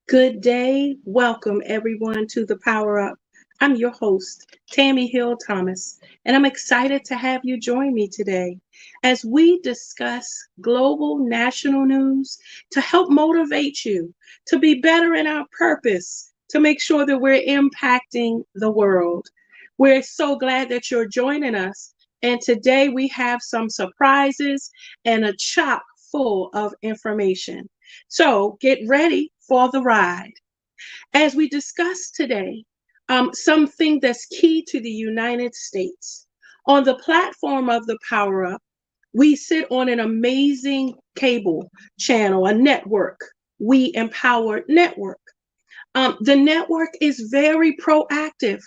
Good day. Welcome everyone to the Power Up. I'm your host, Tami Hill Thomas, and I'm excited to have you join me today as we discuss global national news to help motivate you to be better in our purpose, to make sure that we're impacting the world. We're so glad that you're joining us. And today we have some surprises and a chock full of information. So get ready for the ride. As we discuss today, something that's key to the United States. On the platform of the Power Up, we sit on an amazing cable channel, a network, We Empower Network. The network is very proactive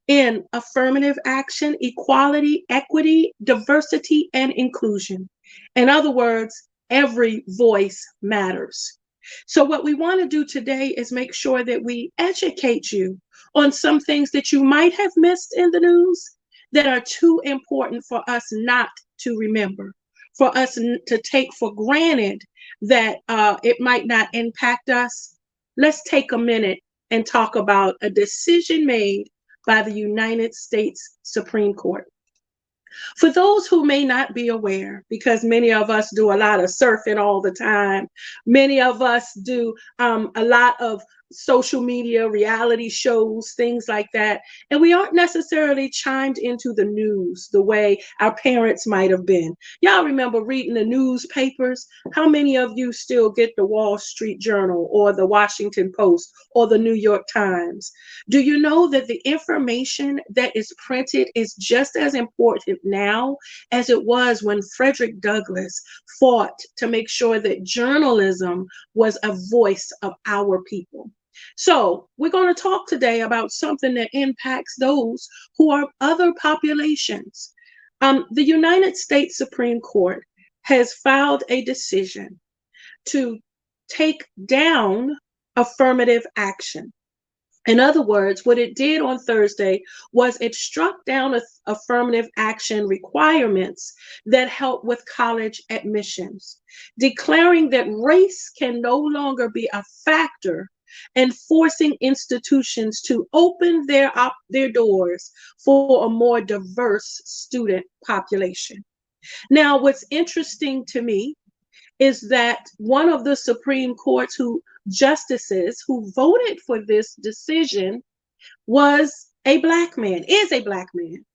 in affirmative action, equality, equity, diversity, and inclusion. In other words, every voice matters. So, what we want to do today is make sure that we educate you on some things that you might have missed in the news that are too important for us not to remember, for us to take for granted that it might not impact us. Let's take a minute and talk about a decision made by the United States Supreme Court. For those who may not be aware, because many of us do a lot of surfing all the time, many of us do a lot of social media, reality shows, things like that, and we aren't necessarily chimed into the news the way our parents might have been. Y'all remember reading the newspapers? How many of you still get the Wall Street Journal or the Washington Post or the New York Times? Do you know that the information that is printed is just as important now as it was when Frederick Douglass fought to make sure that journalism was a voice of our people? So, we're going to talk today about something that impacts those who are other populations. The United States Supreme Court has filed a decision to take down affirmative action. In other words, what it did on Thursday was it struck down affirmative action requirements that help with college admissions, declaring that race can no longer be a factor and forcing institutions to open their doors for a more diverse student population. Now, what's interesting to me is that one of the Supreme Court's justices who voted for this decision was a black man, is a black man,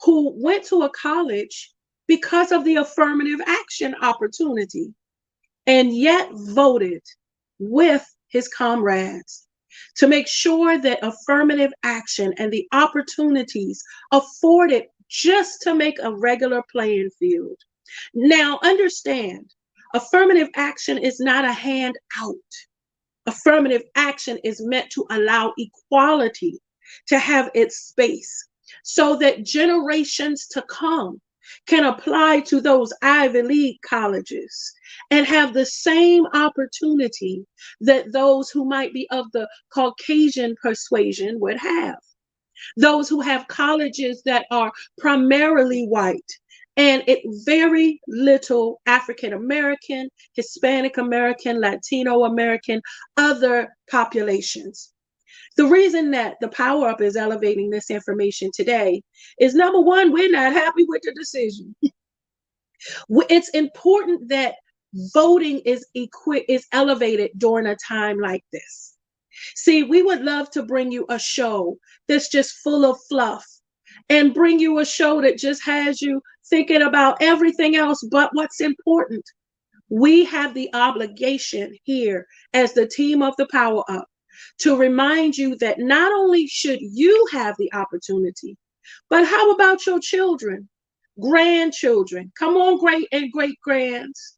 who went to a college because of the affirmative action opportunity and yet voted with his comrades to make sure that affirmative action and the opportunities afforded just to make a regular playing field. Now, understand, affirmative action is not a handout. Affirmative action is meant to allow equality to have its space so that generations to come can apply to those Ivy League colleges and have the same opportunity that those who might be of the Caucasian persuasion would have. Those who have colleges that are primarily white and it very little African American, Hispanic American, Latino American, other populations. The reason that the Power Up is elevating this information today is number one, we're not happy with the decision. It's important that voting is elevated during a time like this. See, we would love to bring you a show that's just full of fluff and bring you a show that just has you thinking about everything else but what's important. We have the obligation here as the team of the Power Up to remind you that not only should you have the opportunity, but how about your children, grandchildren, come on, great and great grands,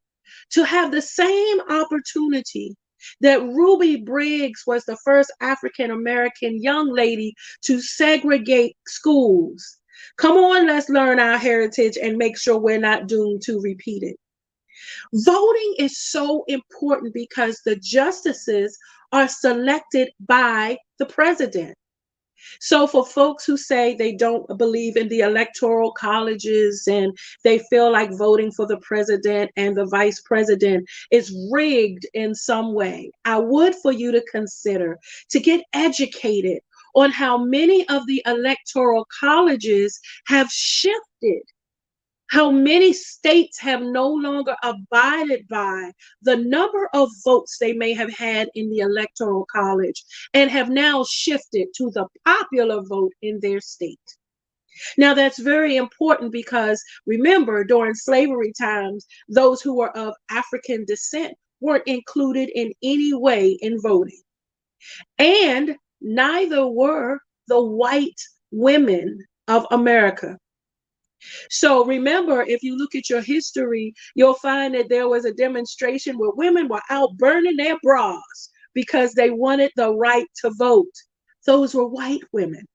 to have the same opportunity that Ruby Briggs was the first African American young lady to segregate schools. Come on, let's learn our heritage and make sure we're not doomed to repeat it. Voting is so important because the justices are selected by the president. So for folks who say they don't believe in the electoral colleges and they feel like voting for the president and the vice president is rigged in some way, I would for you to consider to get educated on how many of the electoral colleges have shifted, how many states have no longer abided by the number of votes they may have had in the electoral college and have now shifted to the popular vote in their state. Now, that's very important because remember, during slavery times, those who were of African descent weren't included in any way in voting, and neither were the white women of America. So remember, if you look at your history, you'll find that there was a demonstration where women were out burning their bras because they wanted the right to vote. Those were white women.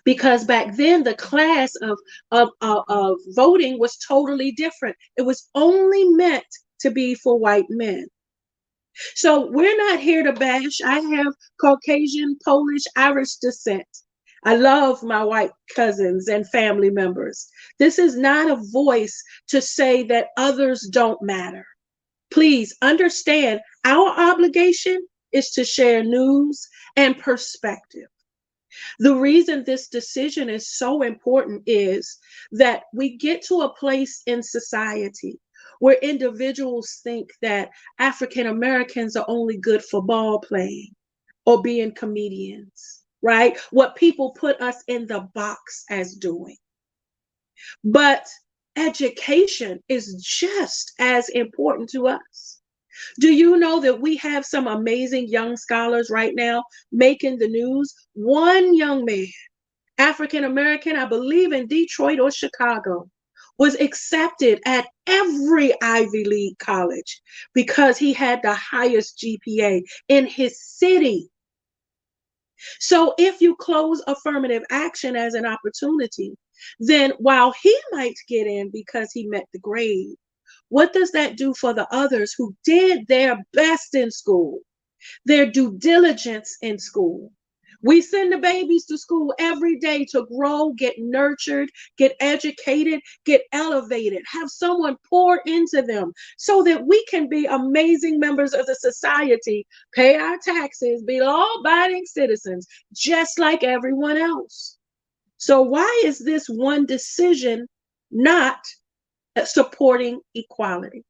Because back then the class of voting was totally different. It was only meant to be for white men. So we're not here to bash. I have Caucasian, Polish, Irish descent. I love my white cousins and family members. This is not a voice to say that others don't matter. Please understand our obligation is to share news and perspective. The reason this decision is so important is that we get to a place in society where individuals think that African Americans are only good for ball playing or being comedians, right? What people put us in the box as doing. But education is just as important to us. Do you know that we have some amazing young scholars right now making the news? One young man, African American, I believe in Detroit or Chicago, was accepted at every Ivy League college because he had the highest GPA in his city. So if you close affirmative action as an opportunity, then while he might get in because he met the grade, what does that do for the others who did their best in school, their due diligence in school? We send the babies to school every day to grow, get nurtured, get educated, get elevated, have someone pour into them so that we can be amazing members of the society, pay our taxes, be law-abiding citizens, just like everyone else. So why is this one decision not supporting equality?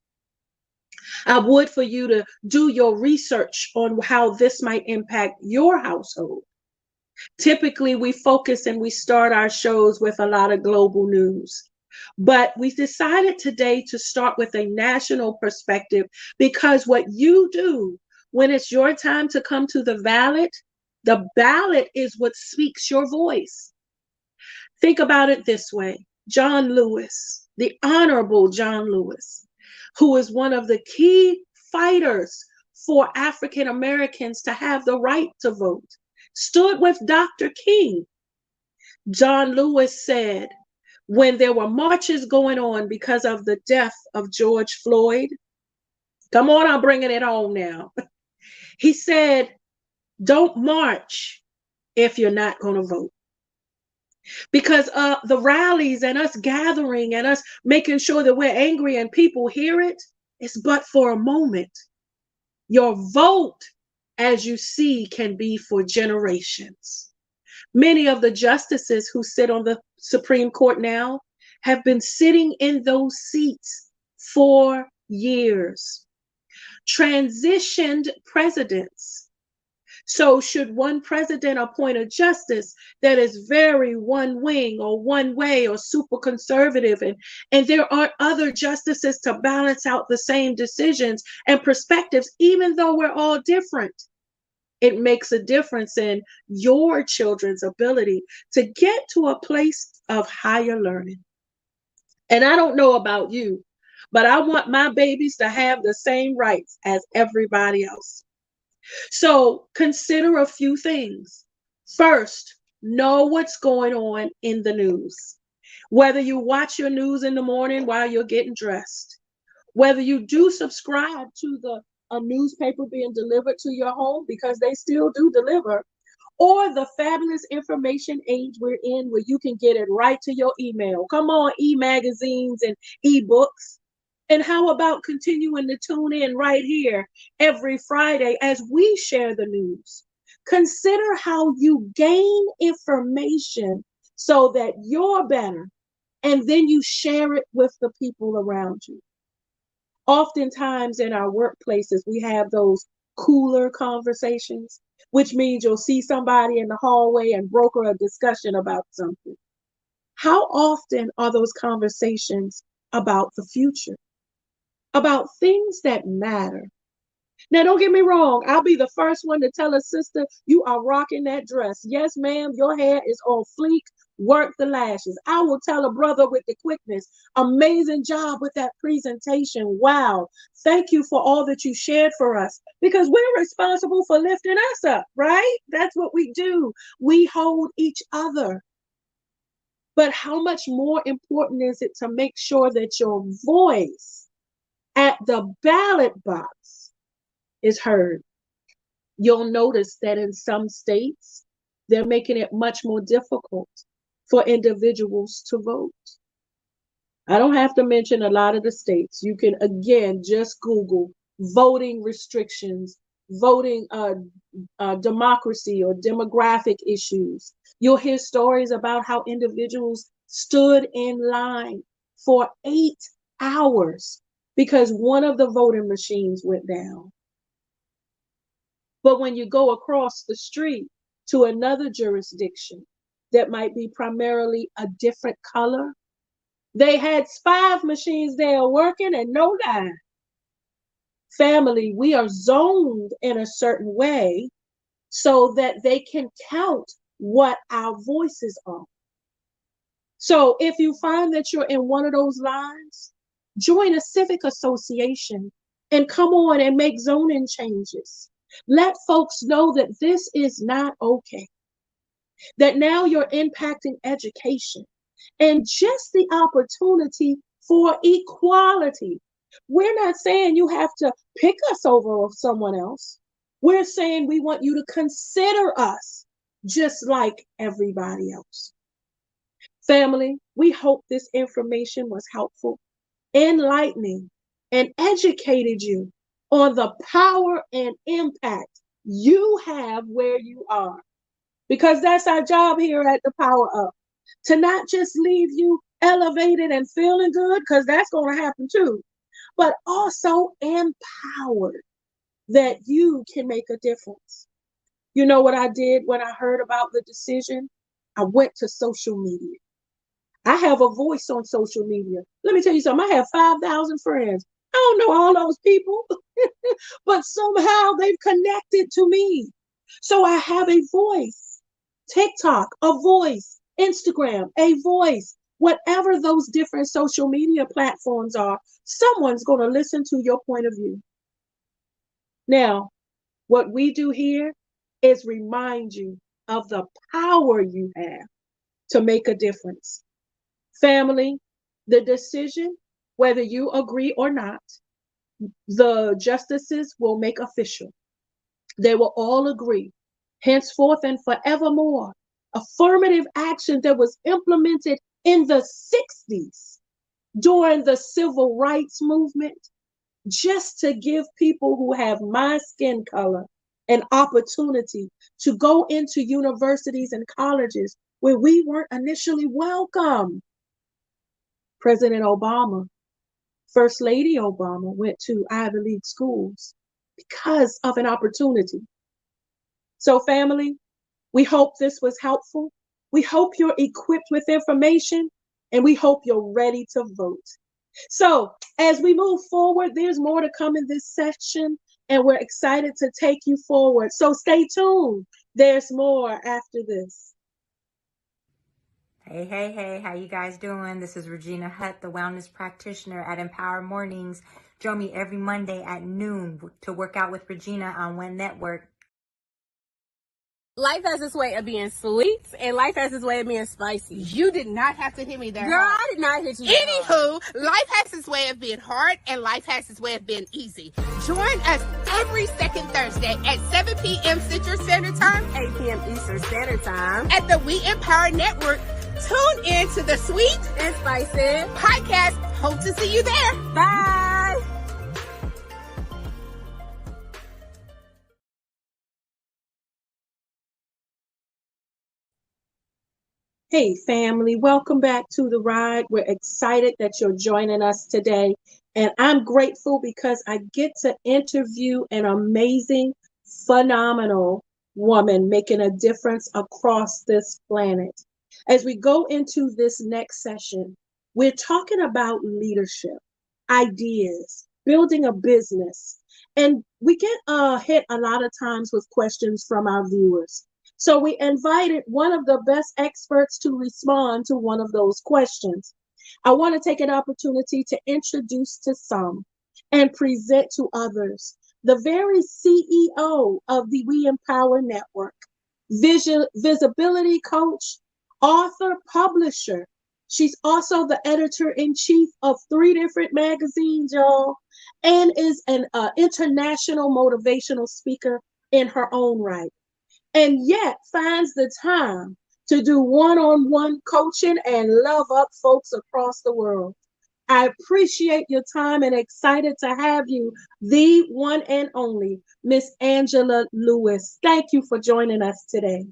I would for you to do your research on how this might impact your household. Typically, we focus and we start our shows with a lot of global news. But we decided today to start with a national perspective because what you do when it's your time to come to the ballot is what speaks your voice. Think about it this way. John Lewis, the Honorable John Lewis, who is one of the key fighters for African Americans to have the right to vote, stood with Dr. King. John Lewis said, when there were marches going on because of the death of George Floyd, come on, I'm bringing it home now. He said, don't march if you're not going to vote. Because the rallies and us gathering and us making sure that we're angry and people hear it, it's but for a moment. Your vote, as you see, can be for generations. Many of the justices who sit on the Supreme Court now have been sitting in those seats for years. Transitioned presidents. So should one president appoint a justice that is very one wing or one way or super conservative, and there aren't other justices to balance out the same decisions and perspectives, even though we're all different, it makes a difference in your children's ability to get to a place of higher learning. And I don't know about you, but I want my babies to have the same rights as everybody else. So consider a few things. First, know what's going on in the news. Whether you watch your news in the morning while you're getting dressed, whether you do subscribe to a newspaper being delivered to your home, because they still do deliver, or the fabulous information age we're in where you can get it right to your email. Come on, e-magazines and e-books. And how about continuing to tune in right here every Friday as we share the news? Consider how you gain information so that you're better, and then you share it with the people around you. Oftentimes in our workplaces, we have those cooler conversations, which means you'll see somebody in the hallway and broker a discussion about something. How often are those conversations about the future, about things that matter? Now, don't get me wrong. I'll be the first one to tell a sister, you are rocking that dress. Yes, ma'am, your hair is on fleek. Work the lashes. I will tell a brother with the quickness, amazing job with that presentation. Wow. Thank you for all that you shared for us because we're responsible for lifting us up, right? That's what we do. We hold each other. But how much more important is it to make sure that your voice at the ballot box is heard? You'll notice that in some states, they're making it much more difficult for individuals to vote. I don't have to mention a lot of the states. You can, again, just Google voting restrictions, voting democracy or demographic issues. You'll hear stories about how individuals stood in line for 8 hours because one of the voting machines went down. But when you go across the street to another jurisdiction that might be primarily a different color, they had 5 machines there working and no line. Family, we are zoned in a certain way so that they can count what our voices are. So if you find that you're in one of those lines, join a civic association and come on and make zoning changes. Let folks know that this is not okay, that now you're impacting education and just the opportunity for equality. We're not saying you have to pick us over someone else. We're saying we want you to consider us just like everybody else. Family, we hope this information was helpful, enlightening, and educated you on the power and impact you have where you are. Because that's our job here at the Power Up, to not just leave you elevated and feeling good, because that's going to happen too, but also empowered that you can make a difference. You know what I did when I heard about the decision? I went to social media. I have a voice on social media. Let me tell you something. I have 5,000 friends. I don't know all those people, but somehow they've connected to me. So I have a voice. TikTok, a voice. Instagram, a voice. Whatever those different social media platforms are, someone's going to listen to your point of view. Now, what we do here is remind you of the power you have to make a difference. Family, the decision, whether you agree or not, the justices will make official. They will all agree, henceforth and forevermore, affirmative action that was implemented in the 60s during the civil rights movement, just to give people who have my skin color an opportunity to go into universities and colleges where we weren't initially welcome. President Obama, First Lady Obama went to Ivy League schools because of an opportunity. So family, we hope this was helpful. We hope you're equipped with information and we hope you're ready to vote. So as we move forward, there's more to come in this session and we're excited to take you forward. So stay tuned. There's more after this. Hey, how you guys doing? This is Regina Hutt, the wellness practitioner at Empower Mornings. Join me every Monday at noon to work out with Regina on One Network. Life has its way of being sweet, and life has its way of being spicy. You did not have to hit me there. Girl, I did not hit you that hard. Anywho, life has its way of being hard, and life has its way of being easy. Join us every second Thursday at 7 p.m. Central Standard Time, 8 p.m. Eastern Standard Time at the We Empower Network. Tune in to the Sweet and Spicy Podcast. Hope to see you there. Bye. Hey, family, welcome back to the ride. We're excited that you're joining us today. And I'm grateful because I get to interview an amazing, phenomenal woman making a difference across this planet. As we go into this next session, we're talking about leadership, ideas, building a business. And we get hit a lot of times with questions from our viewers. So we invited one of the best experts to respond to one of those questions. I want to take an opportunity to introduce to some and present to others the very CEO of the We Empower Network, visibility coach, author, publisher. She's also the editor-in-chief of 3 different magazines, y'all, and is an international motivational speaker in her own right, and yet finds the time to do one-on-one coaching and love up folks across the world. I appreciate your time and excited to have you, the one and only Miss Angela Lewis. Thank you for joining us today.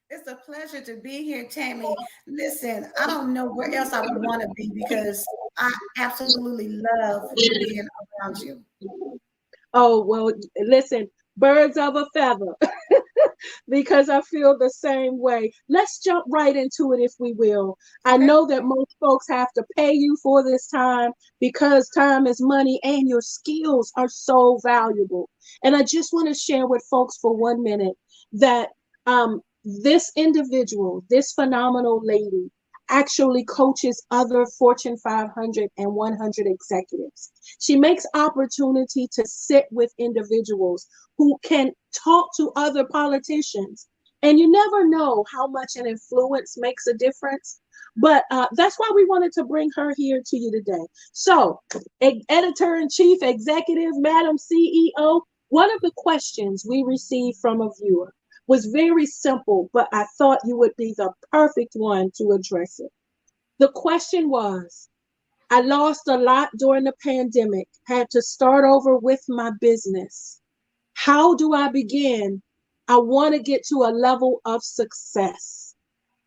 It's a pleasure to be here, Tammy. Listen, I don't know where else I would want to be because I absolutely love being around you. Oh, well, listen, birds of a feather. Because I feel the same way. Let's jump right into it if we will. I know that most folks have to pay you for this time because time is money and your skills are so valuable. And I just want to share with folks for 1 minute that this individual, this phenomenal lady, actually coaches other Fortune 500 and 100 executives. She makes opportunity to sit with individuals who can talk to other politicians. And you never know how much an influence makes a difference. But that's why we wanted to bring her here to you today. So, editor-in-chief, executive, Madam CEO, one of the questions we received from a viewer was very simple, but I thought you would be the perfect one to address it. The question was, I lost a lot during the pandemic, had to start over with my business. How do I begin? I want to get to a level of success.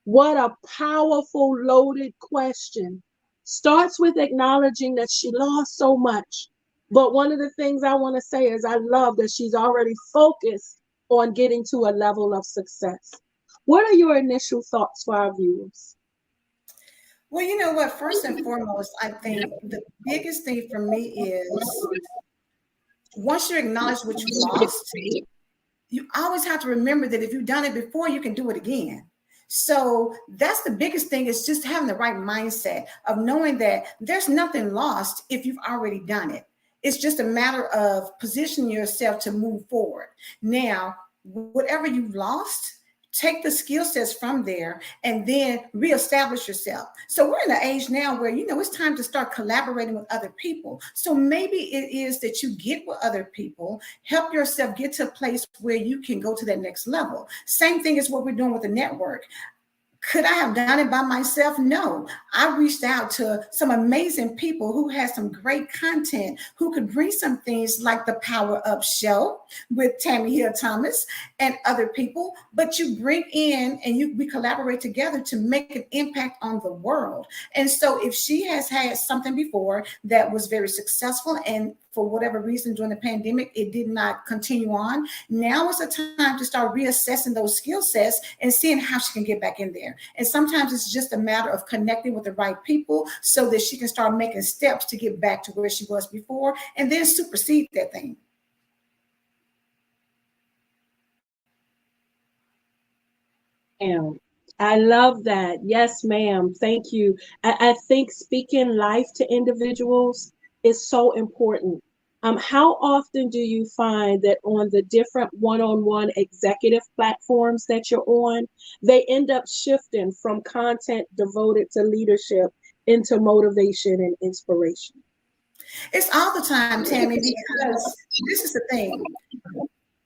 What a powerful, loaded question. Starts with acknowledging that she lost so much. But one of the things I want to say is I love that she's already focused on getting to a level of success. What are your initial thoughts for our viewers? Well, you know what? First and foremost, I think the biggest thing for me is once you acknowledge what you lost, you always have to remember that if you've done it before, you can do it again. So that's the biggest thing, is just having the right mindset of knowing that there's nothing lost if you've already done it. It's just a matter of positioning yourself to move forward. Now, whatever you've lost, take the skill sets from there and then reestablish yourself. So we're in an age now where, you know, it's time to start collaborating with other people. So maybe it is that you get with other people, help yourself get to a place where you can go to that next level. Same thing as what we're doing with the network. Could I have done it by myself? No. I reached out to some amazing people who had some great content, who could bring some things like the Power Up Show with Tami Hill Thomas and other people. But you bring in and we collaborate together to make an impact on the world. And so if she has had something before that was very successful, and for whatever reason during the pandemic, it did not continue on, now is the time to start reassessing those skill sets and seeing how she can get back in there. And sometimes it's just a matter of connecting with the right people so that she can start making steps to get back to where she was before and then supersede that thing. I love that. Yes, ma'am. Thank you. I think speaking life to individuals is so important. How often do you find that on the different one-on-one executive platforms that you're on, they end up shifting from content devoted to leadership into motivation and inspiration? It's all the time, Tammy, because this is the thing.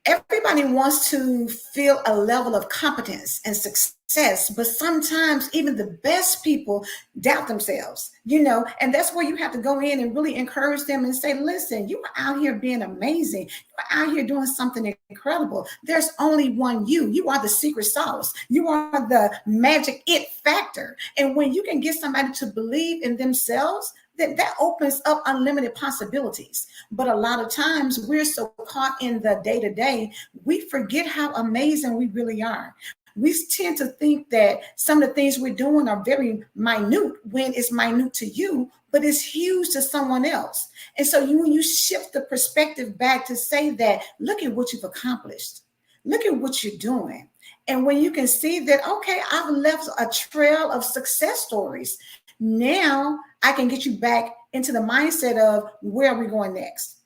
Everybody wants to feel a level of competence and success, but sometimes even the best people doubt themselves, and that's where you have to go in and really encourage them and say, listen, you are out here being amazing. You are out here doing something incredible. There's only one you. You are the secret sauce. You are the magic it factor. And when you can get somebody to believe in themselves, that opens up unlimited possibilities. But a lot of times we're so caught in the day-to-day, we forget how amazing we really are. We tend to think that some of the things we're doing are very minute when it's minute to you, but it's huge to someone else. And so when you shift the perspective back to say that, look at what you've accomplished. Look at what you're doing. And when you can see that, okay, I've left a trail of success stories. Now I can get you back into the mindset of where are we going next?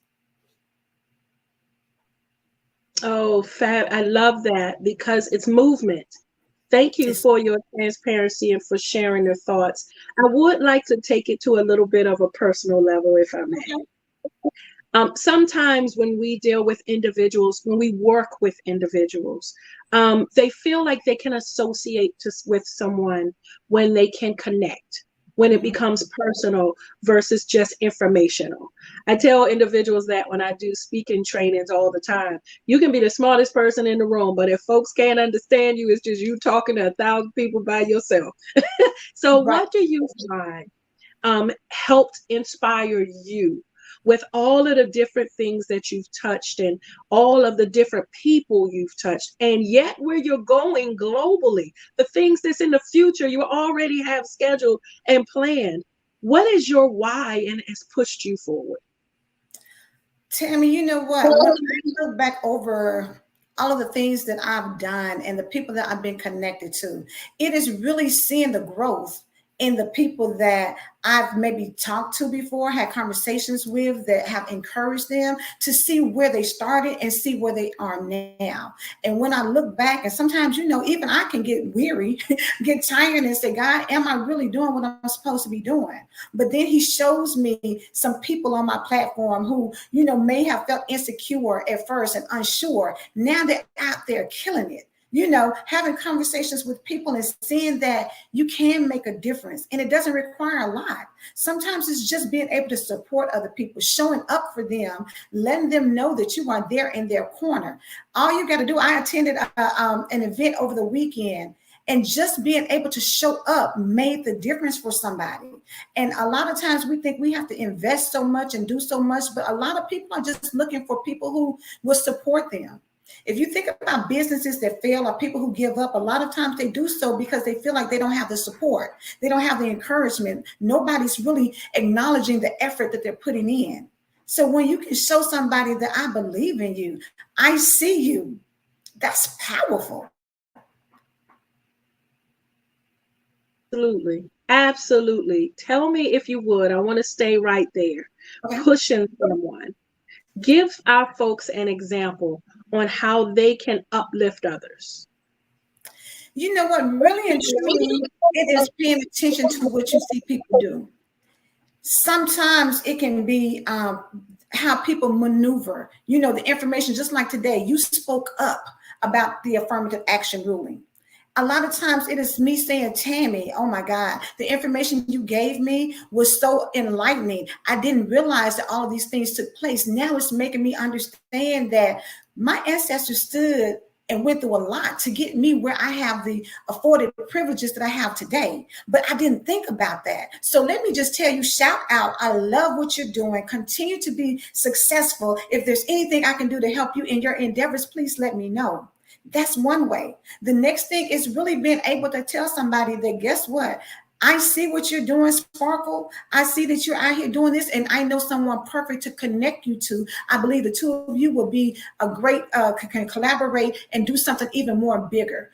Oh, fab. I love that because it's movement. Thank you for your transparency and for sharing your thoughts. I would like to take it to a little bit of a personal level, if I may. Sometimes when we deal with individuals, when we work with individuals, they feel like they can associate with someone when they can connect, when it becomes personal versus just informational. I tell individuals that when I do speaking trainings all the time, you can be the smartest person in the room, but if folks can't understand you, it's just you talking to 1,000 people by yourself. So what do you find helped inspire you with all of the different things that you've touched and all of the different people you've touched, and yet where you're going globally, the things that's in the future you already have scheduled and planned? What is your why and has pushed you forward? Tammy, you know what? When I look back over all of the things that I've done and the people that I've been connected to, it is really seeing the growth in the people that I've maybe talked to before, had conversations with, that have encouraged them to see where they started and see where they are now. And when I look back, and sometimes, even I can get weary, get tired and say, God, am I really doing what I'm supposed to be doing? But then he shows me some people on my platform who, may have felt insecure at first and unsure. Now they're out there killing it. Having conversations with people and seeing that you can make a difference. And it doesn't require a lot. Sometimes it's just being able to support other people, showing up for them, letting them know that you are there in their corner. All you got to do, I attended an event over the weekend, and just being able to show up made the difference for somebody. And a lot of times we think we have to invest so much and do so much, but a lot of people are just looking for people who will support them. If you think about businesses that fail or people who give up, a lot of times they do so because they feel like they don't have the support. They don't have the encouragement. Nobody's really acknowledging the effort that they're putting in. So when you can show somebody that I believe in you, I see you, that's powerful. Absolutely. Absolutely. Tell me if you would. I want to stay right there. Okay. Pushing someone. Give our folks an example on how they can uplift others. You know what? Really and truly, it is paying attention to what you see people do. Sometimes it can be how people maneuver. The information, just like today, you spoke up about the affirmative action ruling. A lot of times it is me saying, Tammy, oh my God, the information you gave me was so enlightening. I didn't realize that all of these things took place. Now it's making me understand that my ancestors stood and went through a lot to get me where I have the afforded privileges that I have today. But I didn't think about that. So let me just tell you, shout out. I love what you're doing. Continue to be successful. If there's anything I can do to help you in your endeavors, please let me know. That's one way. The next thing is really being able to tell somebody that, guess what? I see what you're doing, Sparkle. I see that you're out here doing this, and I know someone perfect to connect you to. I believe the two of you will be a great, can collaborate and do something even more bigger.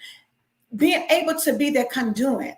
Being able to be that conduit,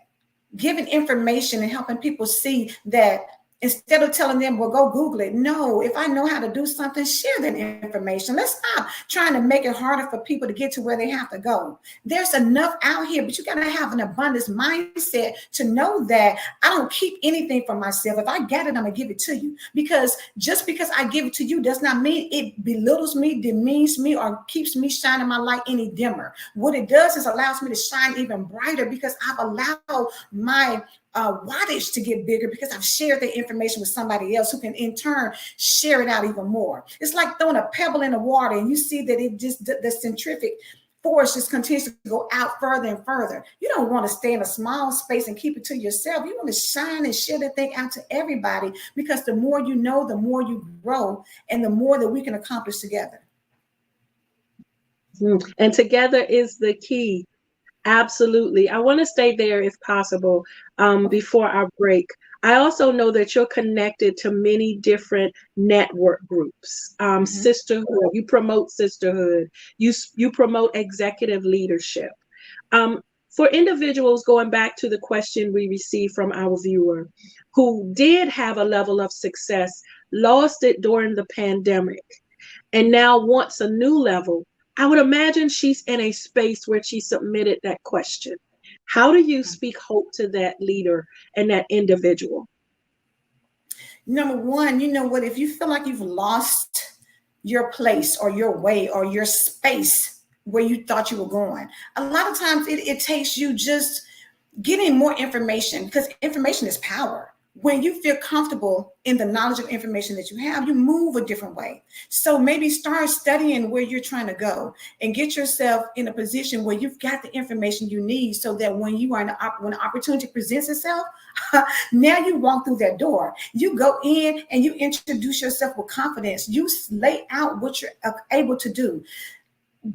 giving information and helping people see that Instead of telling them, well, go Google it. No, if I know how to do something, share that information. Let's stop trying to make it harder for people to get to where they have to go. There's enough out here, but you got to have an abundance mindset to know that I don't keep anything for myself. If I get it, I'm going to give it to you. Because just because I give it to you does not mean it belittles me, demeans me, or keeps me shining my light any dimmer. What it does is allows me to shine even brighter because I've allowed my wattage to get bigger because I've shared the information with somebody else who can in turn share it out even more. It's like throwing a pebble in the water and you see that it just, the centrifugal force just continues to go out further and further. You don't want to stay in a small space and keep it to yourself. You want to shine and share that thing out to everybody because the more you know, the more you grow and the more that we can accomplish together. And together is the key. Absolutely. I want to stay there if possible before our break. I also know that you're connected to many different network groups, sisterhood. You promote sisterhood. You promote executive leadership. For individuals, going back to the question we received from our viewer, who did have a level of success, lost it during the pandemic, and now wants a new level, I would imagine she's in a space where she submitted that question. How do you speak hope to that leader and that individual? Number one, you know what? If you feel like you've lost your place or your way or your space where you thought you were going, a lot of times it takes you just getting more information because information is power. When you feel comfortable in the knowledge of information that you have, you move a different way. So maybe start studying where you're trying to go and get yourself in a position where you've got the information you need so that when you are when an opportunity presents itself, now you walk through that door. You go in and you introduce yourself with confidence. You lay out what you're able to do.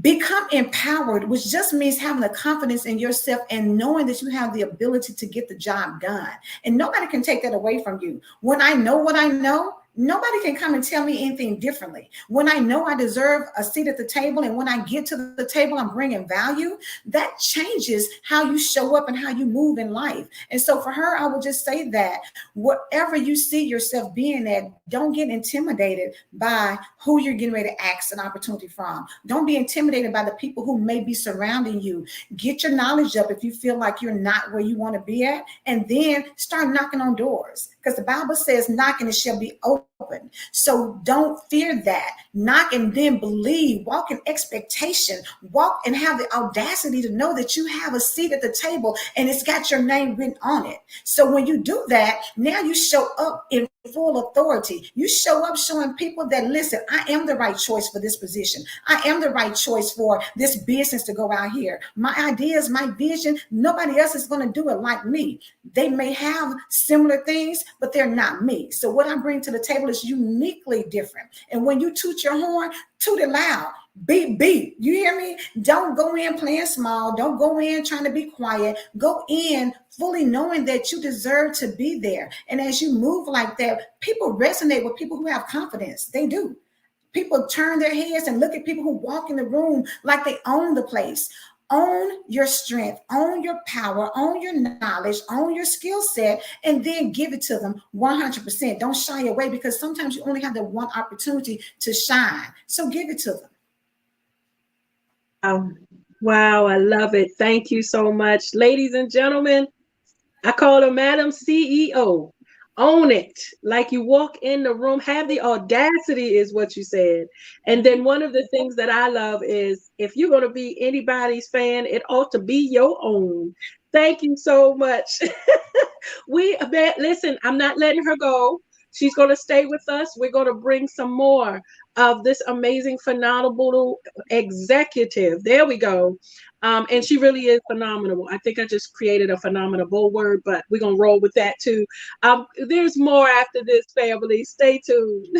Become empowered, which just means having the confidence in yourself and knowing that you have the ability to get the job done. And nobody can take that away from you. When I know what I know, nobody can come and tell me anything differently. When I know I deserve a seat at the table and when I get to the table, I'm bringing value, that changes how you show up and how you move in life. And so for her, I would just say that wherever you see yourself being at, don't get intimidated by who you're getting ready to ask an opportunity from. Don't be intimidated by the people who may be surrounding you. Get your knowledge up if you feel like you're not where you want to be at, and then start knocking on doors. Because the Bible says, knock and it shall be open. So don't fear that. Knock and then believe. Walk in expectation. Walk and have the audacity to know that you have a seat at the table and it's got your name written on it. So when you do that, now you show up in full authority. You show up showing people that, listen, I am the right choice for this position. I am the right choice for this business to go out here. My ideas, my vision, nobody else is going to do it like me. They may have similar things, but they're not me. So what I bring to the table is uniquely different. And when you toot your horn, toot it loud. Beat. You hear me? Don't go in playing small. Don't go in trying to be quiet. Go in fully knowing that you deserve to be there. And as you move like that, people resonate with people who have confidence. They do. People turn their heads and look at people who walk in the room like they own the place. Own your strength, own your power, own your knowledge, own your skill set, and then give it to them 100%. Don't shy away because sometimes you only have the one opportunity to shine. So give it to them. Wow, I love it. Thank you so much. Ladies and gentlemen, I call her Madam CEO. Own it. Like you walk in the room, have the audacity is what you said. And then one of the things that I love is if you're going to be anybody's fan, it ought to be your own. Thank you so much. Listen, I'm not letting her go. She's going to stay with us. We're going to bring some more of this amazing, phenomenal executive. There we go. And she really is phenomenal. I think I just created a phenomenal word, but we're going to roll with that too. There's more after this, family. Stay tuned.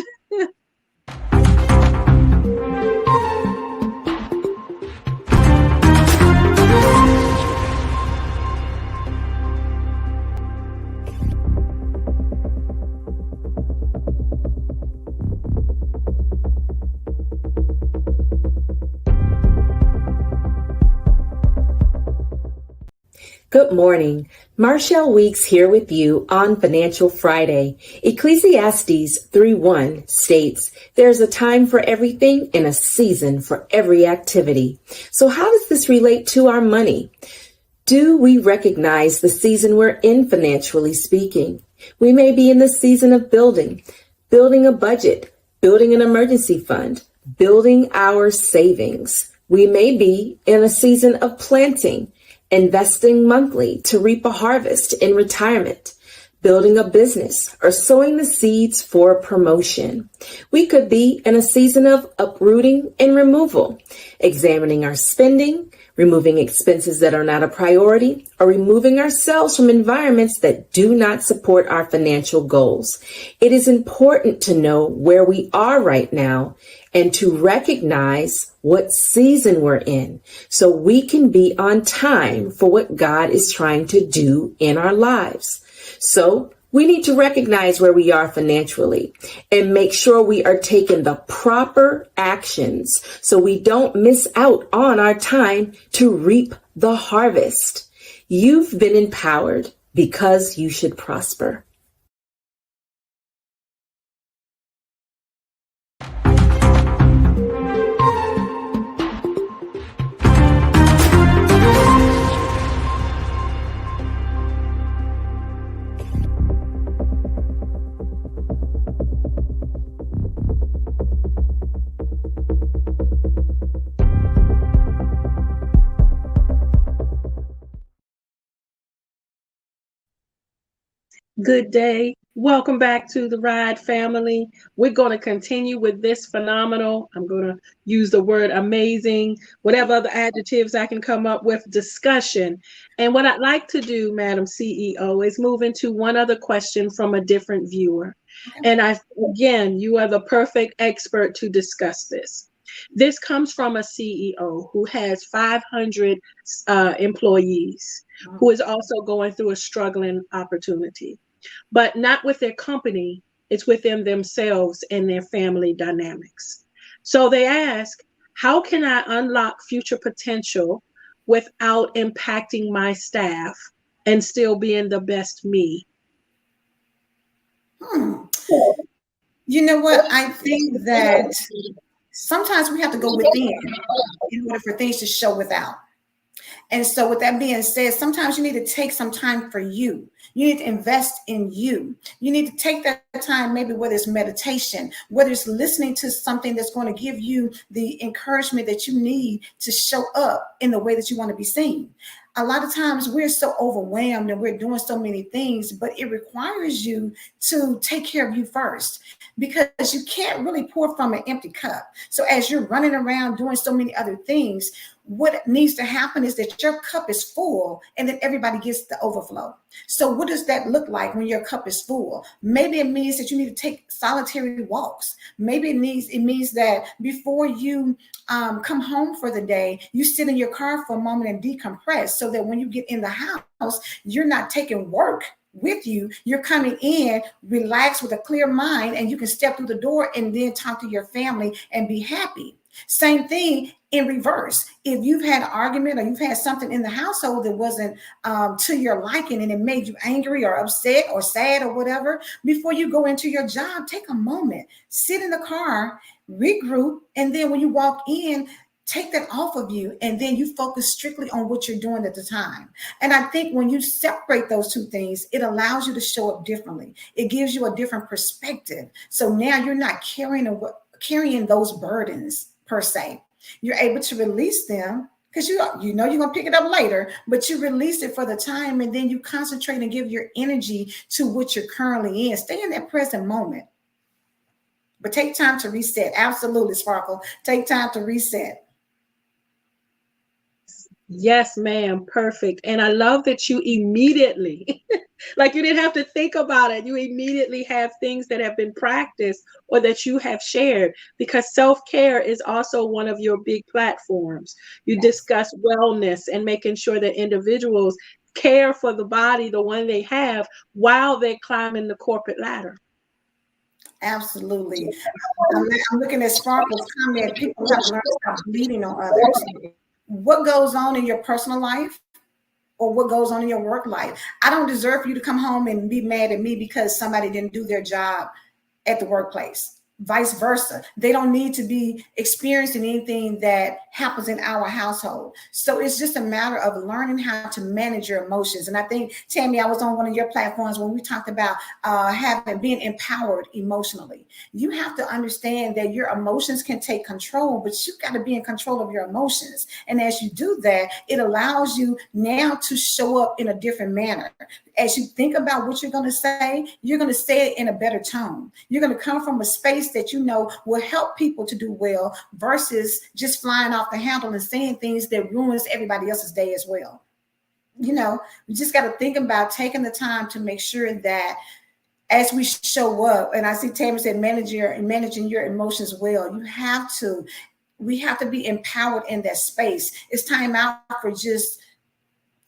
Good morning. Marshall Weeks here with you on Financial Friday. Ecclesiastes 3:1 states, "There's a time for everything and a season for every activity." So how does this relate to our money? Do we recognize the season we're in financially speaking? We may be in the season of building a budget, building an emergency fund, building our savings. We may be in a season of planting, investing monthly to reap a harvest in retirement, building a business, or sowing the seeds for promotion. We could be in a season of uprooting and removal, examining our spending, removing expenses that are not a priority, or removing ourselves from environments that do not support our financial goals. It is important to know where we are right now and to recognize what season we're in so we can be on time for what God is trying to do in our lives. So we need to recognize where we are financially and make sure we are taking the proper actions so we don't miss out on our time to reap the harvest. You've been empowered because you should prosper. Good day. Welcome back to the Ride family. We're going to continue with this phenomenal, I'm going to use the word amazing, whatever other adjectives I can come up with, discussion. And what I'd like to do, Madam CEO, is move into one other question from a different viewer. And again, you are the perfect expert to discuss this. This comes from a CEO who has 500 employees, who is also going through a struggling opportunity, but not with their company, it's within themselves and their family dynamics. So they ask, how can I unlock future potential without impacting my staff and still being the best me? You know what? I think that sometimes we have to go within in order for things to show without. And so with that being said, sometimes you need to take some time for you. You need to invest in you. You need to take that time, maybe whether it's meditation, whether it's listening to something that's going to give you the encouragement that you need to show up in the way that you want to be seen. A lot of times we're so overwhelmed and we're doing so many things, but it requires you to take care of you first, because you can't really pour from an empty cup. So as you're running around doing so many other things, what needs to happen is that your cup is full and then everybody gets the overflow. So what does that look like when your cup is full? Maybe it means that you need to take solitary walks. Maybe it means that before you come home for the day, you sit in your car for a moment and decompress, so that when you get in the house, you're not taking work with you. You're coming in relaxed with a clear mind, and you can step through the door and then talk to your family and be happy. Same thing in reverse. If you've had an argument or you've had something in the household that wasn't to your liking and it made you angry or upset or sad or whatever, before you go into your job, take a moment, sit in the car, regroup, and then when you walk in, take that off of you, and then you focus strictly on what you're doing at the time. And I think when you separate those two things, it allows you to show up differently. It gives you a different perspective. So now you're not carrying those burdens per se. You're able to release them because you know you're going to pick it up later, but you release it for the time, and then you concentrate and give your energy to what you're currently in. Stay in that present moment. But take time to reset. Absolutely, Sparkle. Take time to reset. Yes, ma'am. Perfect. And I love that you immediately, like you didn't have to think about it. You immediately have things that have been practiced or that you have shared, because self-care is also one of your big platforms. You discuss wellness and making sure that individuals care for the body, the one they have, while they're climbing the corporate ladder. Absolutely. I'm looking at Sparkle's comment. People have learned to stop bleeding on others. What goes on in your personal life or what goes on in your work life. I don't deserve for you to come home and be mad at me because somebody didn't do their job at the workplace. Vice versa. They don't need to be experiencing anything that happens in our household. So it's just a matter of learning how to manage your emotions. And I think, Tami, I was on one of your platforms when we talked about being empowered emotionally. You have to understand that your emotions can take control, but you've got to be in control of your emotions. And as you do that, it allows you now to show up in a different manner. As you think about what you're going to say it in a better tone. You're going to come from a space that you know will help people to do well versus just flying off the handle and saying things that ruins everybody else's day as well. You know, we just got to think about taking the time to make sure that as we show up, and I see Tami said managing your emotions well, we have to be empowered in that space. It's time out for just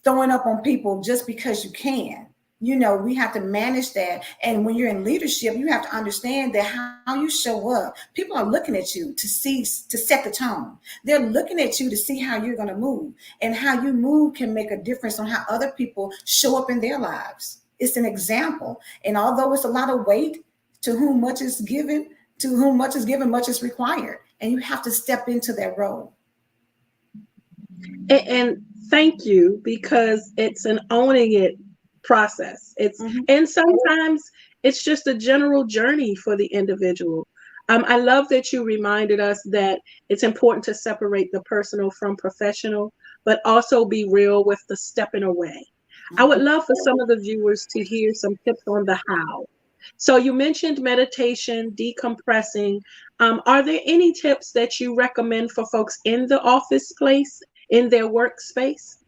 throwing up on people just because you can. You know, we have to manage that. And when you're in leadership, you have to understand that how you show up, people are looking at you to set the tone. They're looking at you to see how you're going to move, and how you move can make a difference on how other people show up in their lives. It's an example. And although it's a lot of weight, to whom much is given, much is required. And you have to step into that role. And thank you, because it's an owning it process. And sometimes it's just a general journey for the individual. I love that you reminded us that it's important to separate the personal from professional, but also be real with the stepping away. I would love for some of the viewers to hear some tips on the how. So you mentioned meditation, decompressing. Are there any tips that you recommend for folks in the office place, in their workspace?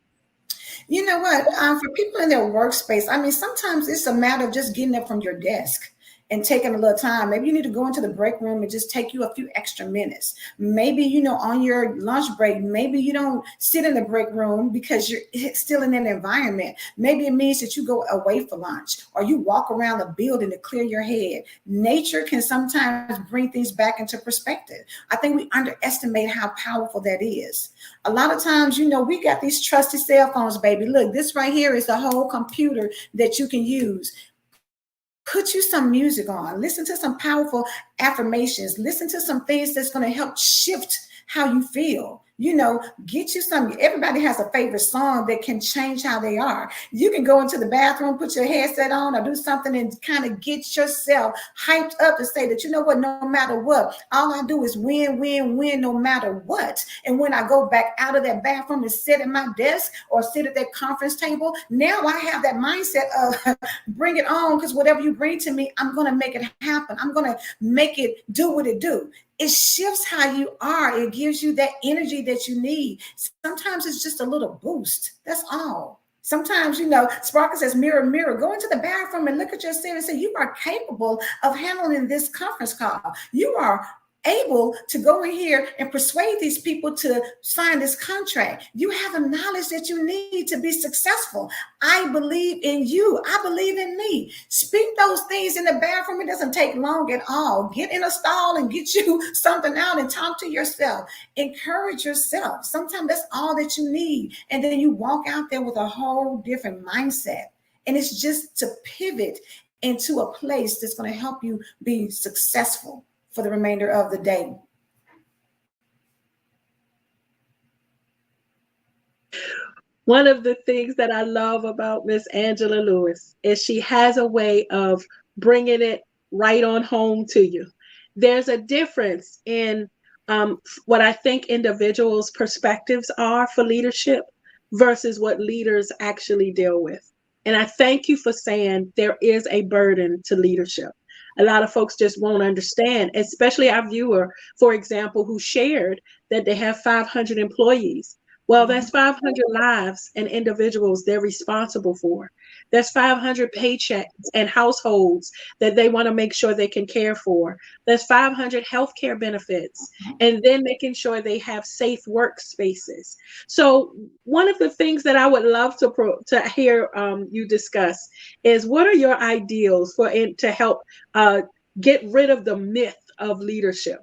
You know what? For people in their workspace, I mean, sometimes it's a matter of just getting up from your desk and taking a little time. Maybe you need to go into the break room and just take you a few extra minutes. Maybe, you know, on your lunch break, maybe you don't sit in the break room because you're still in an environment. Maybe it means that you go away for lunch, or you walk around the building to clear your head. Nature can sometimes bring things back into perspective. I think we underestimate how powerful that is. A lot of times, you know, we got these trusty cell phones, baby. Look, this right here is the whole computer that you can use. Put you some music on, listen to some powerful affirmations, listen to some things that's going to help shift how you feel. You know, get you some, everybody has a favorite song that can change how they are. You can go into the bathroom, put your headset on, or do something and kind of get yourself hyped up to say that, you know what, no matter what, all I do is win, win, win, no matter what. And when I go back out of that bathroom and sit at my desk or sit at that conference table, now I have that mindset of bring it on, because whatever you bring to me, I'm going to make it happen. I'm going to make it do what it do. It shifts how you are. It gives you that energy that you need. Sometimes it's just a little boost. That's all. Sometimes, you know, Sparkle says, mirror, mirror, go into the bathroom and look at yourself and say, you are capable of handling this conference call. You are able to go in here and persuade these people to sign this contract. You have the knowledge that you need to be successful. I believe in you. I believe in me. Speak those things in the bathroom. It doesn't take long at all. Get in a stall and get you something out and talk to yourself. Encourage yourself. Sometimes that's all that you need. And then you walk out there with a whole different mindset. And it's just to pivot into a place that's going to help you be successful for the remainder of the day. One of the things that I love about Miss Angela Lewis is she has a way of bringing it right on home to you. There's a difference in what I think individuals' perspectives are for leadership versus what leaders actually deal with. And I thank you for saying there is a burden to leadership. A lot of folks just won't understand, especially our viewer, for example, who shared that they have 500 employees. Well, that's 500 lives and individuals they're responsible for. There's 500 paychecks and households that they want to make sure they can care for. There's 500 healthcare benefits, and then making sure they have safe workspaces. So one of the things that I would love to hear you discuss is, what are your ideals for it to help get rid of the myth of leadership?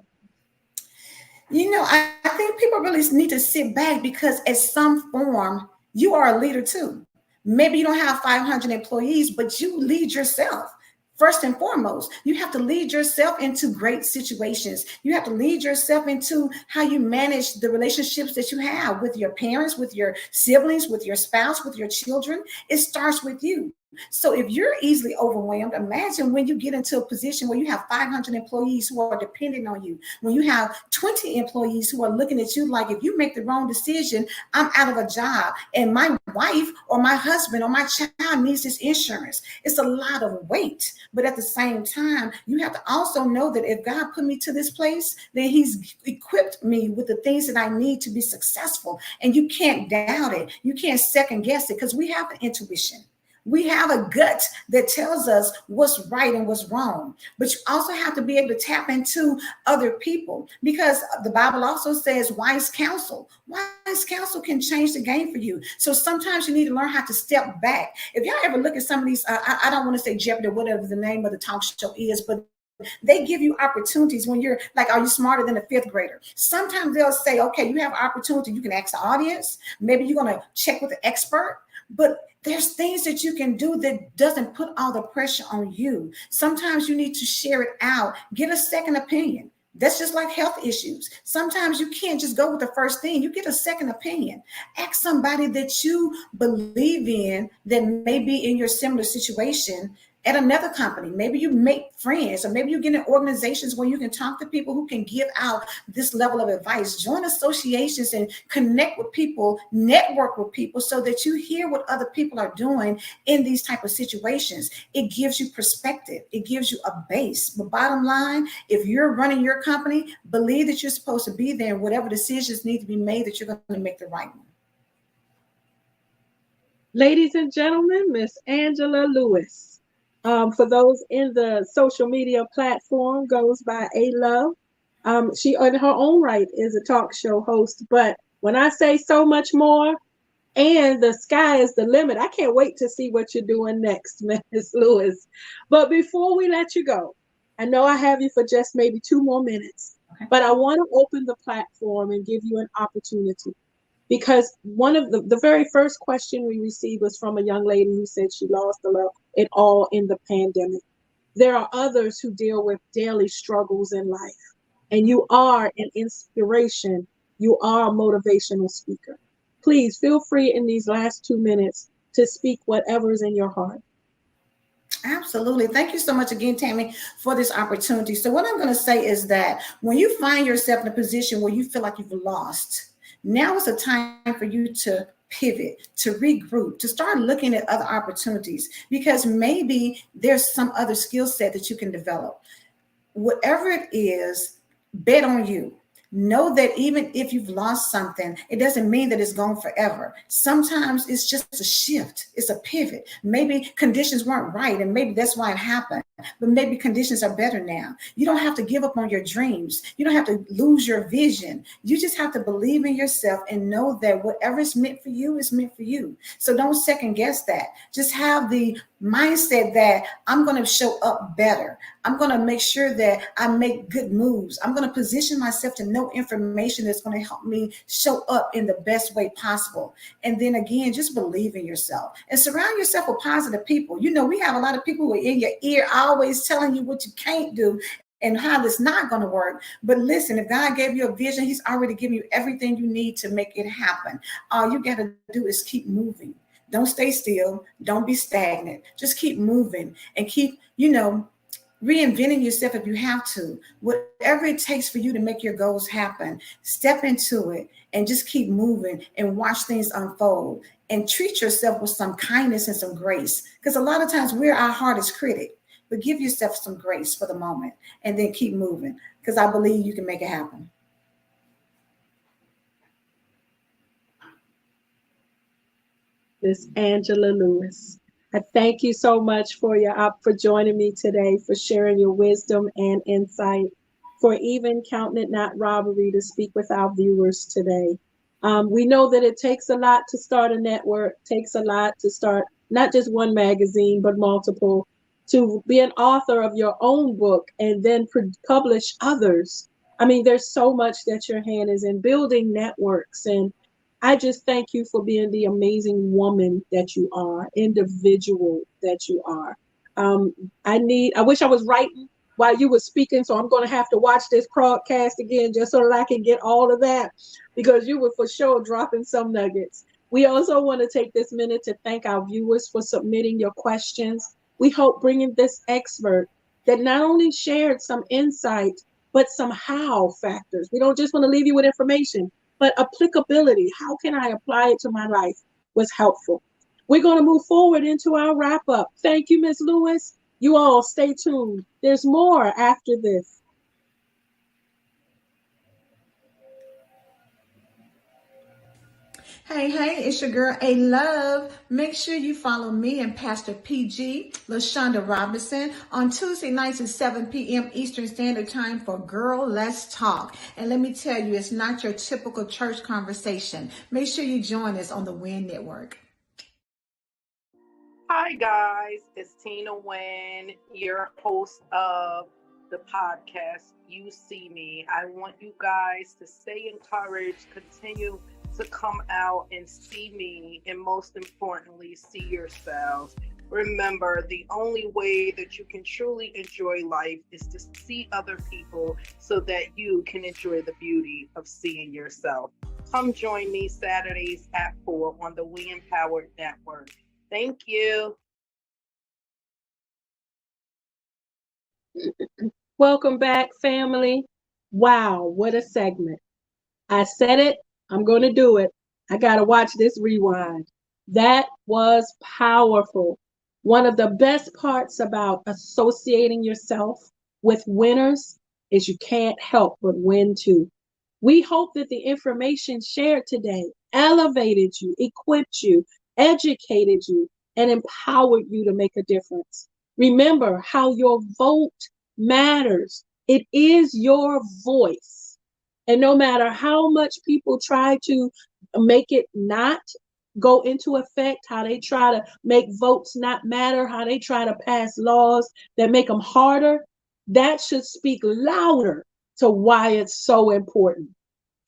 You know, I think people really need to sit back, because at some form, you are a leader too. Maybe you don't have 500 employees, but you lead yourself. First and foremost, you have to lead yourself into great situations. You have to lead yourself into how you manage the relationships that you have with your parents, with your siblings, with your spouse, with your children. It starts with you. So if you're easily overwhelmed, imagine when you get into a position where you have 500 employees who are depending on you, when you have 20 employees who are looking at you like, if you make the wrong decision, I'm out of a job, and my wife or my husband or my child needs this insurance. It's a lot of weight. But at the same time, you have to also know that if God put me to this place, then he's equipped me with the things that I need to be successful. And you can't doubt it. You can't second guess it, because we have an intuition. We have a gut that tells us what's right and what's wrong. But you also have to be able to tap into other people, because the Bible also says wise counsel. Wise counsel can change the game for you. So sometimes you need to learn how to step back. If y'all ever look at some of these, I don't want to say Jeopardy or whatever the name of the talk show is, but they give you opportunities when you're like, are you smarter than a fifth grader? Sometimes they'll say, okay, you have opportunity. You can ask the audience. Maybe you're going to check with the expert. But there's things that you can do that doesn't put all the pressure on you. Sometimes you need to share it out. Get a second opinion. That's just like health issues. Sometimes you can't just go with the first thing. You get a second opinion. Ask somebody that you believe in that may be in your similar situation at another company. Maybe you make friends, or maybe you get in organizations where you can talk to people who can give out this level of advice. Join associations and connect with people, network with people, so that you hear what other people are doing in these type of situations. It gives you perspective. It gives you a base. But bottom line, if you're running your company, believe that you're supposed to be there, and whatever decisions need to be made, that you're going to make the right one. Ladies and gentlemen, Miss Angela Lewis. For those in the social media platform, goes by A Love. She, in her own right, is a talk show host. But when I say so much more, and the sky is the limit, I can't wait to see what you're doing next, Miss Lewis. But before we let you go, I know I have you for just maybe 2 more minutes, but I want to open the platform and give you an opportunity. Because one of the very first question we received was from a young lady who said she lost it all in the pandemic. There are others who deal with daily struggles in life, and you are an inspiration. You are a motivational speaker. Please feel free in these last 2 minutes to speak whatever is in your heart. Absolutely. Thank you so much again, Tami, for this opportunity. So what I'm going to say is that when you find yourself in a position where you feel like you've lost, now is a time for you to pivot, to regroup, to start looking at other opportunities, because maybe there's some other skill set that you can develop. Whatever it is, bet on you. Know that even if you've lost something, it doesn't mean that it's gone forever. Sometimes it's just a shift. It's a pivot. Maybe conditions weren't right, and maybe that's why it happened. But maybe conditions are better now. You don't have to give up on your dreams. You don't have to lose your vision. You just have to believe in yourself and know that whatever is meant for you is meant for you. So don't second guess that. Just have the mindset that I'm going to show up better. I'm going to make sure that I make good moves. I'm going to position myself to know information that's going to help me show up in the best way possible. And then again, just believe in yourself and surround yourself with positive people. You know, we have a lot of people who are in your ear always telling you what you can't do and how it's not going to work. But listen, if God gave you a vision, he's already given you everything you need to make it happen. All you got to do is keep moving. Don't stay still. Don't be stagnant. Just keep moving and keep, reinventing yourself if you have to. Whatever it takes for you to make your goals happen, step into it and just keep moving and watch things unfold, and treat yourself with some kindness and some grace. Because a lot of times we're our hardest critic, but give yourself some grace for the moment and then keep moving, because I believe you can make it happen. Miss Angela Lewis, I thank you so much for joining me today, for sharing your wisdom and insight, for even counting it not robbery to speak with our viewers today. We know that it takes a lot to start a network, takes a lot to start not just one magazine, but multiple, to be an author of your own book and then publish others. I mean, there's so much that your hand is in, building networks and I just thank you for being the amazing woman that you are, individual that you are. Um, I wish I was writing while you were speaking, so I'm going to have to watch this broadcast again just so that I can get all of that because you were for sure dropping some nuggets. We also want to take this minute to thank our viewers for submitting your questions. We hope bringing this expert that not only shared some insight, but some how factors. We don't just want to leave you with information, but applicability. How can I apply it to my life was helpful. We're going to move forward into our wrap up. Thank you, Ms. Lewis. You all stay tuned. There's more after this. Hey, it's your girl A Love. Make sure you follow me and Pastor PG, LaShonda Robinson, on Tuesday nights at 7 p.m. Eastern Standard Time for Girl Let's Talk. And let me tell you, it's not your typical church conversation. Make sure you join us on the WIN Network. Hi guys, it's Tina Wynn, your host of the podcast You See Me. I want you guys to stay encouraged, continue to come out and see me, and most importantly, see yourselves. Remember, the only way that you can truly enjoy life is to see other people so that you can enjoy the beauty of seeing yourself. Come join me Saturdays at 4 on the We Empowered Network. Thank you. Welcome back, family. Wow, what a segment. I said it. I'm going to do it. I got to watch this rewind. That was powerful. One of the best parts about associating yourself with winners is you can't help but win too. We hope that the information shared today elevated you, equipped you, educated you, and empowered you to make a difference. Remember how your vote matters. It is your voice. And no matter how much people try to make it not go into effect, how they try to make votes not matter, how they try to pass laws that make them harder, that should speak louder to why it's so important.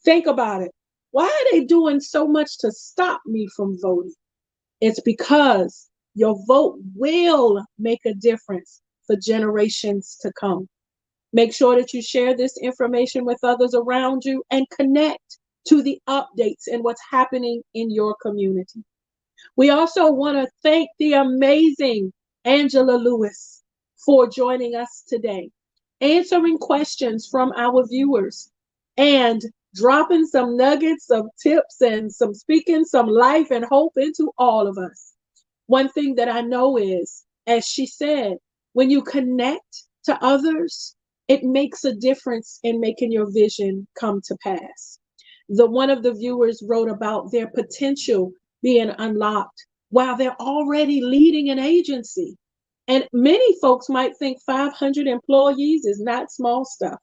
Think about it. Why are they doing so much to stop me from voting? It's because your vote will make a difference for generations to come. Make sure that you share this information with others around you and connect to the updates and what's happening in your community. We also want to thank the amazing Angela Lewis for joining us today, answering questions from our viewers and dropping some nuggets of tips and some speaking some life and hope into all of us. One thing that I know is, as she said, when you connect to others, it makes a difference in making your vision come to pass. One of the viewers wrote about their potential being unlocked while they're already leading an agency. And many folks might think 500 employees is not small stuff.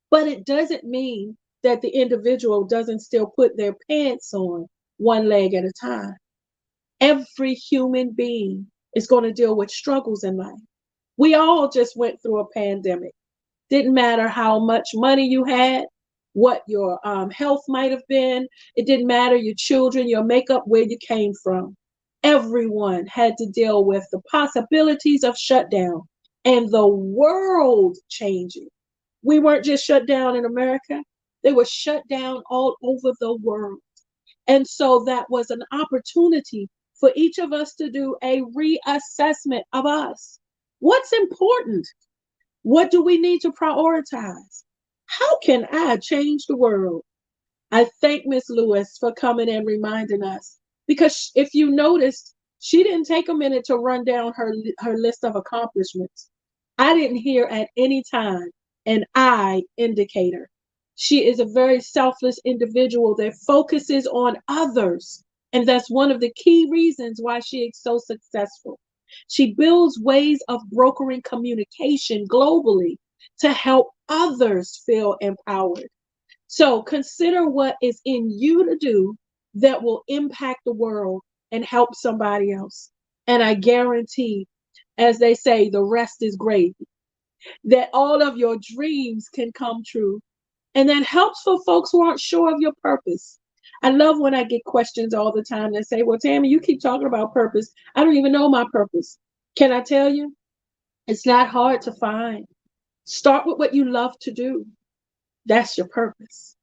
But it doesn't mean that the individual doesn't still put their pants on one leg at a time. Every human being is going to deal with struggles in life. We all just went through a pandemic. Didn't matter how much money you had, what your health might have been. It didn't matter your children, your makeup, where you came from. Everyone had to deal with the possibilities of shutdown and the world changing. We weren't just shut down in America. They were shut down all over the world. And so that was an opportunity for each of us to do a reassessment of us. What's important? What do we need to prioritize? How can I change the world? I thank Miss Lewis for coming and reminding us, because if you noticed, she didn't take a minute to run down her list of accomplishments. I didn't hear at any time an I indicator. She is a very selfless individual that focuses on others. And that's one of the key reasons why she is so successful. She builds ways of brokering communication globally to help others feel empowered. So consider what is in you to do that will impact the world and help somebody else. And I guarantee, as they say, the rest is gravy, that all of your dreams can come true. And that helps for folks who aren't sure of your purpose. I love when I get questions all the time that say, well, Tammy, you keep talking about purpose. I don't even know my purpose. Can I tell you? It's not hard to find. Start with what you love to do. That's your purpose.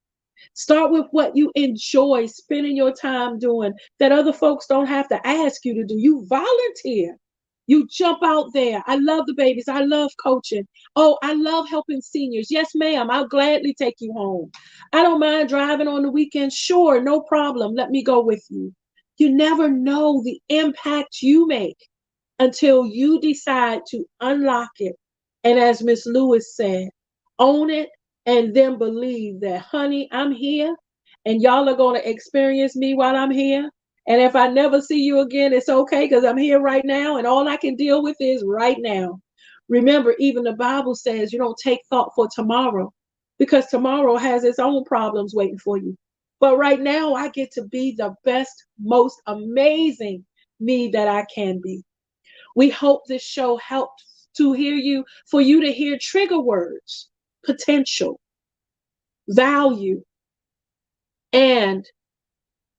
Start with what you enjoy spending your time doing that other folks don't have to ask you to do. You volunteer. You jump out there. I love the babies. I love coaching. Oh, I love helping seniors. Yes, ma'am. I'll gladly take you home. I don't mind driving on the weekend. Sure, no problem. Let me go with you. You never know the impact you make until you decide to unlock it. And as Miss Lewis said, own it and then believe that, honey, I'm here and y'all are going to experience me while I'm here. And if I never see you again, it's okay because I'm here right now and all I can deal with is right now. Remember, even the Bible says you don't take thought for tomorrow because tomorrow has its own problems waiting for you. But right now, I get to be the best, most amazing me that I can be. We hope this show helped to hear you, for you to hear trigger words, potential, value, and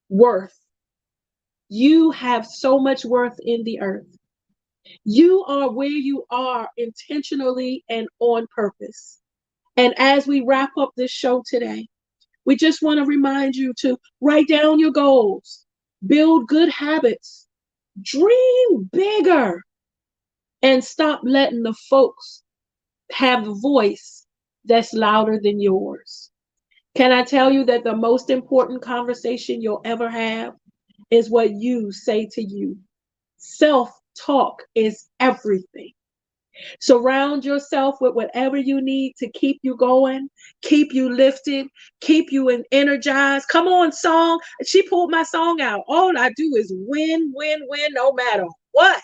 worth. You have so much worth in the earth. You are where you are intentionally and on purpose. And as we wrap up this show today, we just want to remind you to write down your goals, build good habits, dream bigger, and stop letting the folks have a voice that's louder than yours. Can I tell you that the most important conversation you'll ever have is what you say to you? Self-talk is everything. Surround yourself with whatever you need to keep you going, keep you lifted, keep you energized. Come on, song. She pulled my song out. All I do is win, win, win, no matter what.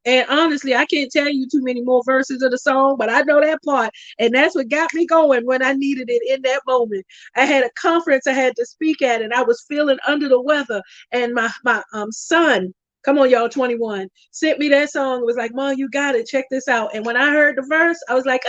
And honestly, I can't tell you too many more verses of the song, but I know that part. And that's what got me going when I needed it in that moment. I had a conference I had to speak at, and I was feeling under the weather. And my son, come on, y'all, 21, sent me that song. It was like, Mom, you got it. Check this out. And when I heard the verse, I was like,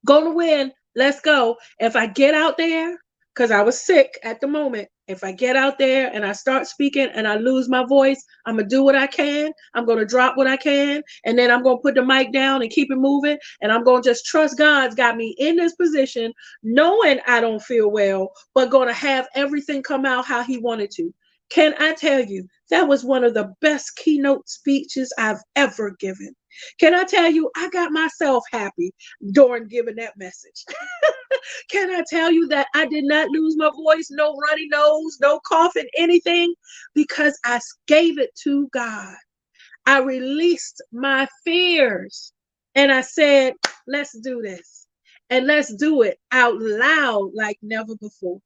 gonna win. Let's go. If I get out there, because I was sick at the moment, if I get out there and I start speaking and I lose my voice, I'm going to do what I can. I'm going to drop what I can. And then I'm going to put the mic down and keep it moving. And I'm going to just trust God's got me in this position, knowing I don't feel well, but going to have everything come out how he wanted to. Can I tell you, that was one of the best keynote speeches I've ever given. Can I tell you, I got myself happy during giving that message. Can I tell you that I did not lose my voice, no runny nose, no coughing, anything, because I gave it to God. I released my fears and I said, let's do this. And let's do it out loud like never before.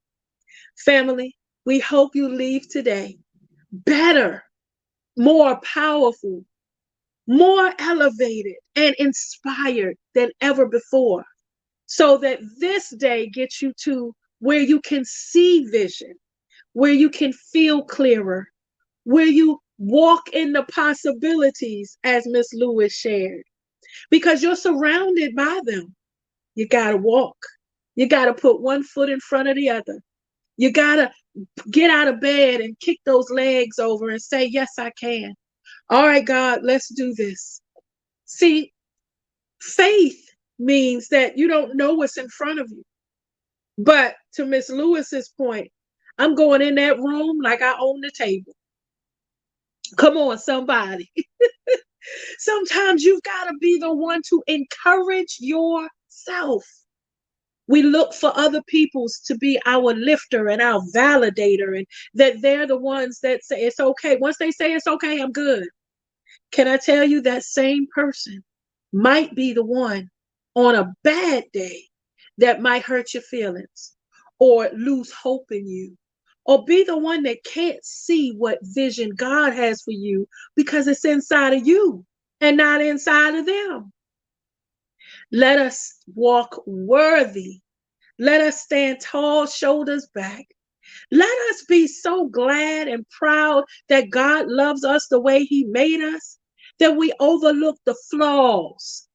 Family, we hope you leave today better, more powerful, more elevated and inspired than ever before, so that this day gets you to where you can see vision, where you can feel clearer, where you walk in the possibilities, as Miss Lewis shared, because you're surrounded by them. You got to walk. You got to put one foot in front of the other. You got to get out of bed and kick those legs over and say, yes, I can. All right, God, let's do this. See, faith means that you don't know what's in front of you. But to Miss Lewis's point, I'm going in that room like I own the table. Come on, somebody. Sometimes you've got to be the one to encourage yourself. We look for other people's to be our lifter and our validator, and that they're the ones that say it's okay. Once they say it's okay, I'm good. Can I tell you that same person might be the one on a bad day that might hurt your feelings or lose hope in you, or be the one that can't see what vision God has for you because it's inside of you and not inside of them. Let us walk worthy. Let us stand tall, shoulders back. Let us be so glad and proud that God loves us the way he made us, that we overlook the flaws.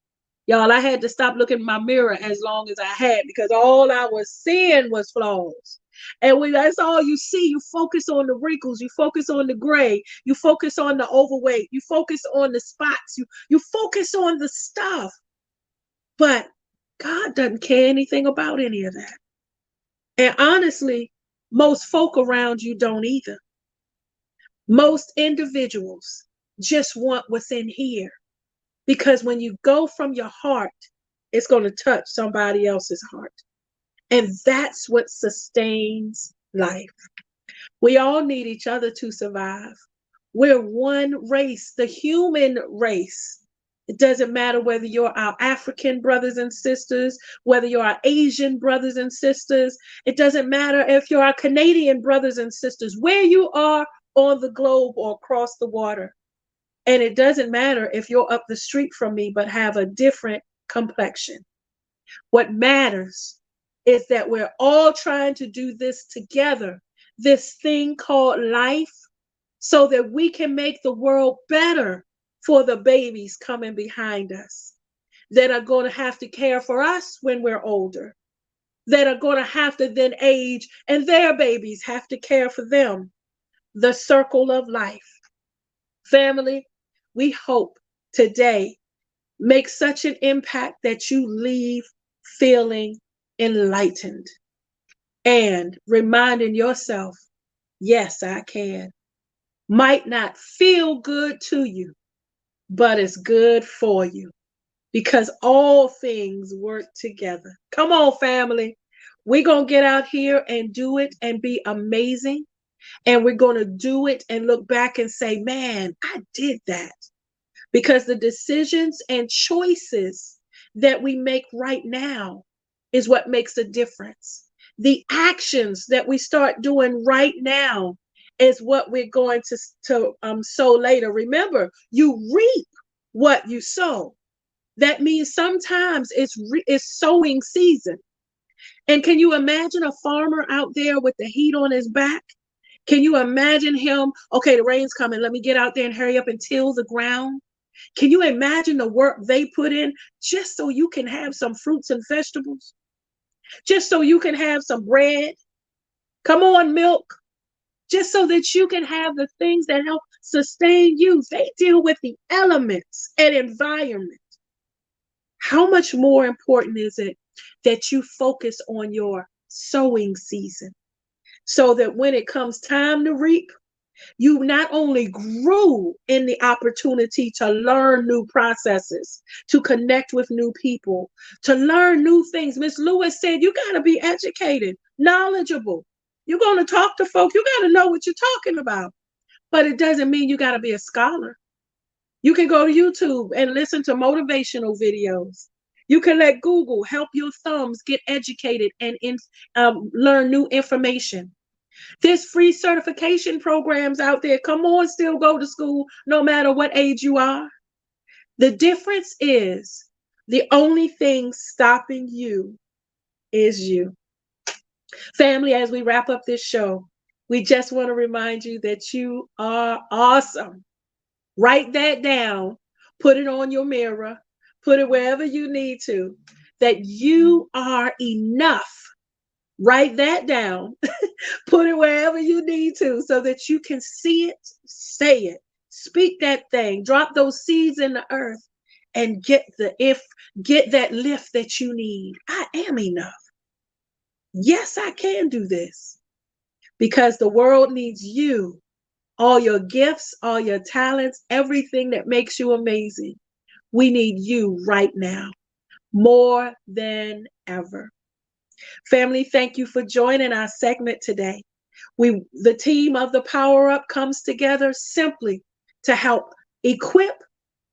Y'all, I had to stop looking in my mirror as long as I had, because all I was seeing was flaws. And when that's all you see, you focus on the wrinkles, you focus on the gray, you focus on the overweight, you focus on the spots, you focus on the stuff. But God doesn't care anything about any of that. And honestly, most folk around you don't either. Most individuals just want what's in here. Because when you go from your heart, it's going to touch somebody else's heart. And that's what sustains life. We all need each other to survive. We're one race, the human race. It doesn't matter whether you're our African brothers and sisters, whether you're our Asian brothers and sisters. It doesn't matter if you're our Canadian brothers and sisters, where you are on the globe or across the water. And it doesn't matter if you're up the street from me, but have a different complexion. What matters is that we're all trying to do this together, this thing called life, so that we can make the world better for the babies coming behind us that are going to have to care for us when we're older, that are going to have to then age and their babies have to care for them. The circle of life. Family, we hope today makes such an impact that you leave feeling enlightened and reminding yourself, yes, I can. Might not feel good to you, but it's good for you because all things work together. Come on, family. We're going to get out here and do it and be amazing. And we're going to do it and look back and say, man, I did that. Because the decisions and choices that we make right now is what makes a difference. The actions that we start doing right now is what we're going to sow later. Remember, you reap what you sow. That means sometimes it's sowing season. And can you imagine a farmer out there with the heat on his back? Can you imagine him? Okay, the rain's coming. Let me get out there and hurry up and till the ground. Can you imagine the work they put in just so you can have some fruits and vegetables? Just so you can have some bread? Come on, milk. Just so that you can have the things that help sustain you. They deal with the elements and environment. How much more important is it that you focus on your sowing season so that when it comes time to reap, you not only grew in the opportunity to learn new processes, to connect with new people, to learn new things. Miss Lewis said, you got to be educated, knowledgeable. You're going to talk to folk. You got to know what you're talking about. But it doesn't mean you got to be a scholar. You can go to YouTube and listen to motivational videos. You can let Google help your thumbs get educated and learn new information. There's free certification programs out there. Come on, still go to school, no matter what age you are. The difference is the only thing stopping you is you. Family, as we wrap up this show, we just want to remind you that you are awesome. Write that down, put it on your mirror, put it wherever you need to, that you are enough. Write that down, put it wherever you need to so that you can see it, say it, speak that thing, drop those seeds in the earth and get that lift that you need. I am enough. Yes, I can do this because the world needs you, all your gifts, all your talents, everything that makes you amazing. We need you right now, more than ever. Family, thank you for joining our segment today. The team of the Power Up comes together simply to help equip,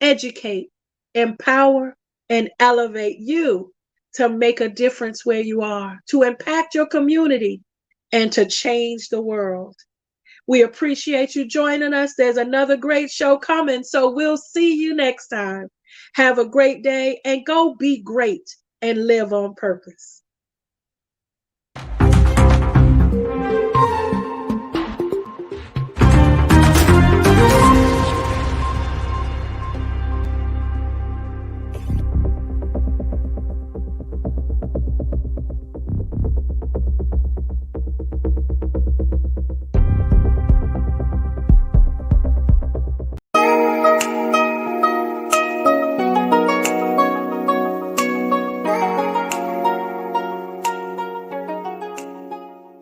educate, empower, and elevate you to make a difference where you are, to impact your community, and to change the world. We appreciate you joining us. There's another great show coming, so we'll see you next time. Have a great day and go be great and live on purpose.